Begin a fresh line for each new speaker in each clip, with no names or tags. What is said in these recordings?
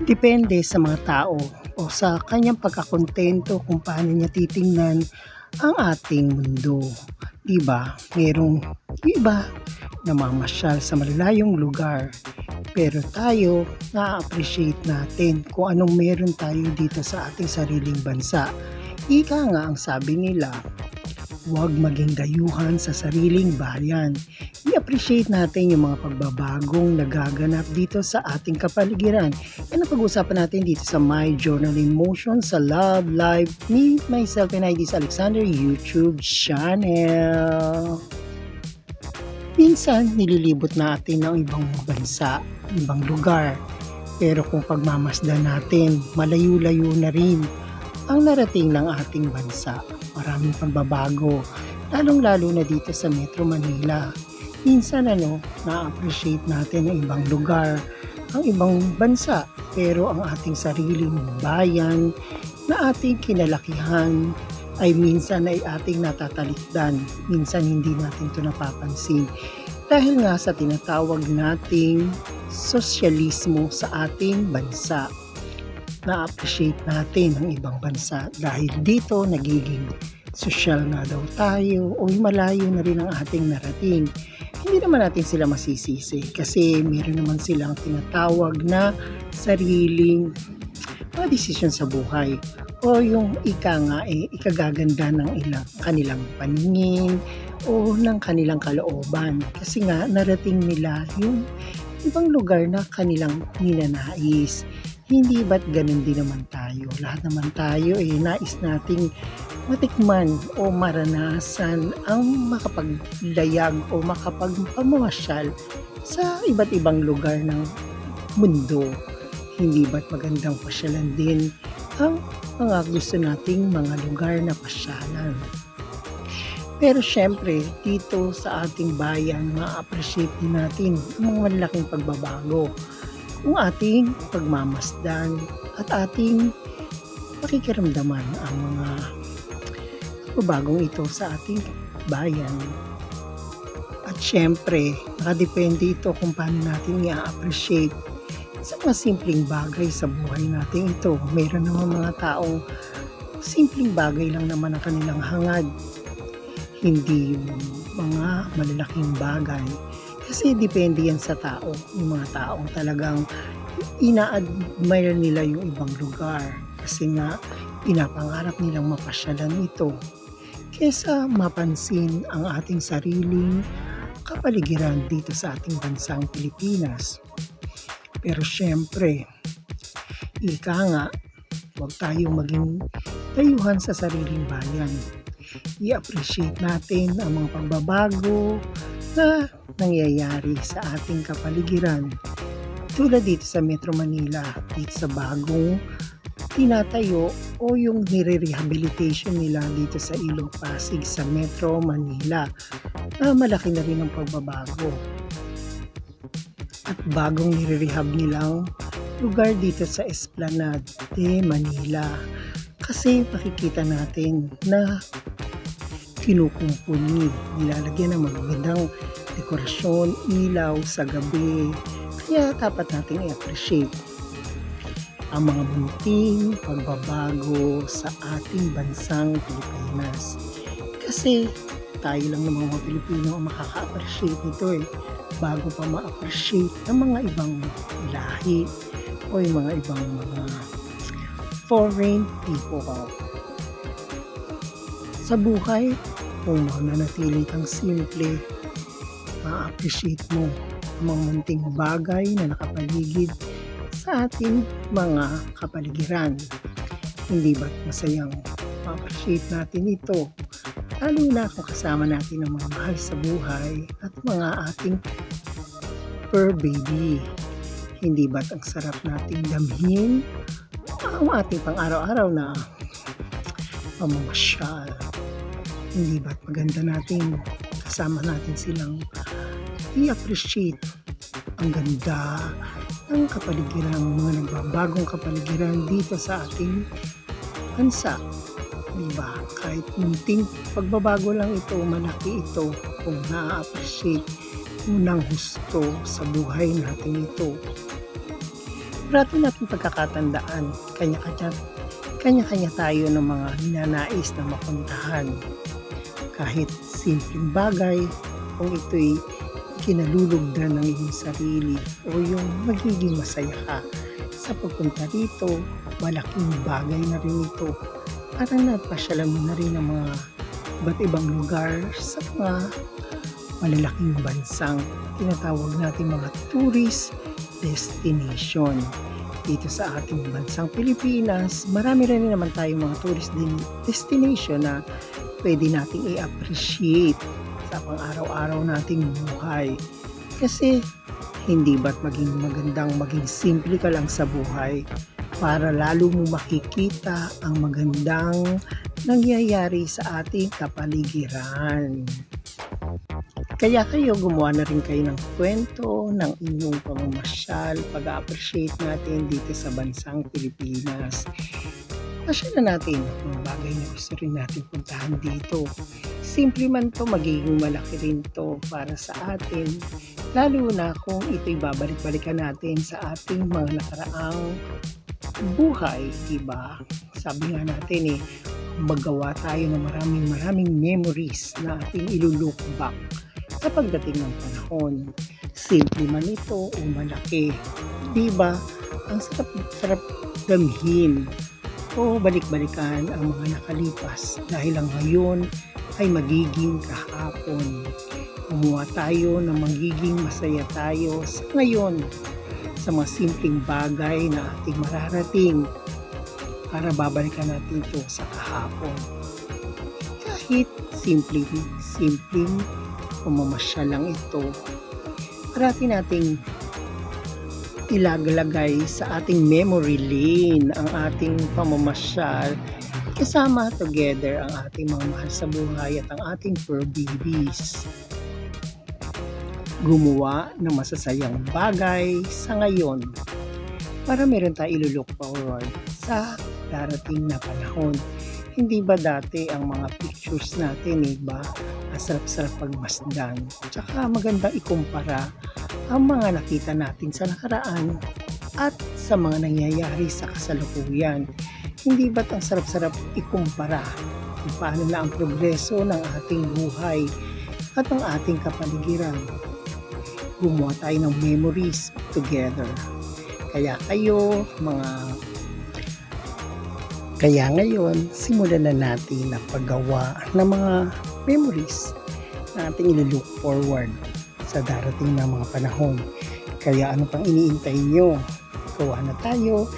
Depende sa mga tao o sa kanyang pagkakontento kung paano niya titingnan ang ating mundo. 'Di ba? Merong iba namamasyal sa malalayong lugar, pero tayo na-appreciate natin kung anong meron tayo dito sa ating sariling bansa. Ika nga ang sabi nila, huwag maging dayuhan sa sariling bayan. I-appreciate natin yung mga pagbabagong nagaganap dito sa ating kapaligiran. Yan ang pag-uusapan natin dito sa My Journal in Motion sa Love Live Me, Myself and I, this Alexander YouTube channel. Minsan nililibot natin ng ibang bansa, ibang lugar. Pero kung pagmamasdan natin, malayo-layo na rin ang narating ng ating bansa. Maraming pagbabago, lalong-lalo na dito sa Metro Manila. Minsan na-appreciate natin ang ibang lugar, ang ibang bansa, pero ang ating sariling bayan na ating kinalakihan ay minsan ay ating natatalikdan, minsan hindi natin ito napapansin. Dahil nga sa tinatawag nating sosyalismo sa ating bansa. Na-appreciate natin ang ibang bansa dahil dito nagiging sosyal na daw tayo o malayo na rin ang ating narating. Hindi naman natin sila masisisi kasi meron naman silang tinatawag na sariling mga desisyon sa buhay o yung ikagaganda ng kanilang paningin o ng kanilang kalooban kasi nga narating nila yung ibang lugar na kanilang ninanais. Hindi ba't ganun din naman tayo? Lahat naman tayo nais nating matikman o maranasan ang makapaglayag o makapagpamamasyal sa iba't ibang lugar ng mundo. Hindi ba't magandang pasyalan din ang mga gusto nating mga lugar na pasyalan? Pero syempre, dito sa ating bayan, ma-appreciate din natin ang mga malaking pagbabago. Kung ating pagmamasdan at ating pakikiramdaman ang mga pagbabagong ito sa ating bayan. At syempre, nakadepende ito kung paano natin i-appreciate sa mga simpleng bagay sa buhay natin ito. Meron naman mga taong simpleng bagay lang naman ang kanilang hangad. Hindi yung mga malalaking bagay. Kasi depende yan sa tao. Yung mga taong talagang ina-admire nila yung ibang lugar. Kasi nga, pinapangarap nilang mapasyalan ito. Kesa mapansin ang ating sariling kapaligiran dito sa ating bansang Pilipinas. Pero syempre, ika nga, huwag tayong maging dayuhan sa sariling bayan. I-appreciate natin ang mga pagbabago na nangyayari sa ating kapaligiran. Tulad dito sa Metro Manila, dito sa bagong tinatayo o yung nire-rehabilitation nila dito sa Ilog Pasig sa Metro Manila na malaki na rin ang pagbabago. At bagong nire-rehab nilang lugar dito sa Esplanade de Manila. Kasi makikita natin na kinukumpuni, nilalagyan ng magandang dekorasyon, ilaw sa gabi. Kaya dapat natin i-appreciate ang mga bunting pagbabago sa ating bansang Pilipinas. Kasi tayo lang ng mga Pilipino ang makaka-appreciate nito bago pa ma-appreciate ng mga ibang lahi o yung mga ibang mga foreign people. Sa buhay, kung mananatili kang simple, ma-appreciate mo ang mga munting bagay na nakapaligid sa ating mga kapaligiran. Hindi ba't masayang ma-appreciate natin ito? Lalo na kung kasama natin ang mga mahal sa buhay at mga ating fur baby. Hindi ba't ang sarap nating damhin ang ating pang-araw-araw na pamamasyal? Hindi ba't maganda natin kasama natin silang i-appreciate ang ganda ng kapaligiran, mga nagbabagong kapaligiran dito sa ating bansa. Diba? Kahit munting pagbabago lang ito, malaki ito kung na-appreciate unang husto sa buhay natin ito. Parati natin pagkakatandaan, kanya-kanya tayo ng mga ninanais na mapuntahan. Kahit simpleng bagay, kung ito'y kinalulugdan ng iyong sarili o yung magiging masaya ka sa pagpunta rito, malaking bagay na rin ito. Parang napasyalan mo na rin ang mga iba't ibang lugar sa mga malalaking bansang tinatawag natin mga tourist destination. Dito sa ating bansang Pilipinas, marami rin naman tayong mga tourist destination na pwede nating i-appreciate sa pang-araw-araw nating buhay. Kasi hindi ba't maging magandang maging simple ka lang sa buhay para lalo mo makikita ang magandang nangyayari sa ating kapaligiran. Kaya kayo gumawa na rin kayo ng kwento ng inyong pamamasyal, pag-appreciate natin dito sa bansang Pilipinas. Pasyalan natin mga bagay na gusto rin natin puntahan dito. Simple man to, magiging malaki rin to para sa atin. Lalo na kung ito'y babalik-balikan natin sa ating mga nakaraang buhay, diba? Sabi nga natin magawa tayo ng maraming memories na ating ilulook back sa pagdating ng panahon. Simple man ito o malaki, diba? Ang sarap damhin o balik-balikan ang mga nakalipas dahil ang ngayon ay magiging kahapon. Gumawa tayo na magiging masaya tayo sa ngayon sa mga simpleng bagay na ating mararating para babalikan natin ito sa kahapon. Kahit simpleng pamamasyal lang ito, parati nating ilagalagay sa ating memory lane ang ating pamamasyal kasama together ang ating mga mahal sa buhay at ang ating fur babies. Gumawa ng masasayang bagay sa ngayon para meron tayo ilulook forward sa darating na panahon. Hindi ba dati ang mga pictures natin ba ang sarap-sarap pagmasdan, tsaka magandang ikumpara ang mga nakita natin sa nakaraan at sa mga nangyayari sa kasalukuyan. Hindi ba't ang sarap-sarap ikumpara kung paano na ang progreso ng ating buhay at ang ating kapaligiran. Gumawa tayo ng memories together. Kaya ngayon, simulan na natin ang paggawa ng mga memories na ating ililook forward sa darating na mga panahon. Kaya ano pang iniintay nyo? Gawa na tayo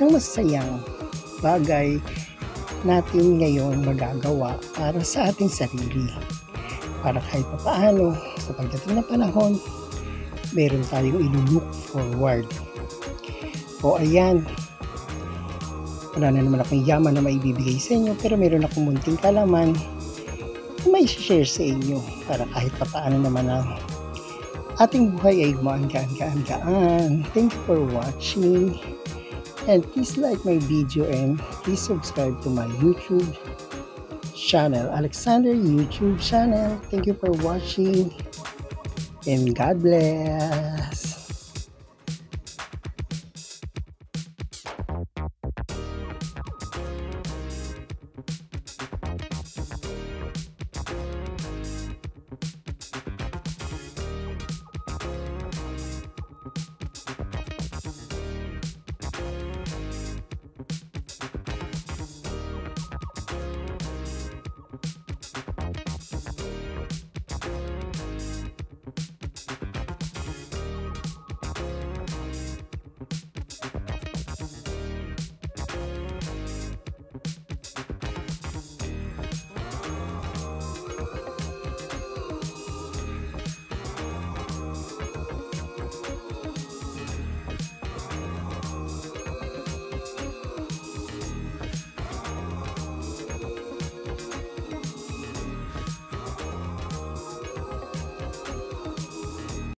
ng masasayang bagay natin ngayon magagawa para sa ating sarili. Para kahit paano sa pagdating na panahon, meron tayong ililook forward. O ayan, wala na naman akong yaman na maibibigay sa inyo, pero meron akong munting kalaman na may share sa inyo para kahit paano naman ang ating buhay ay gumaan-gaan. Thank you for watching, and please like my video and please subscribe to my YouTube channel, Alexander YouTube channel. Thank you for watching and God bless.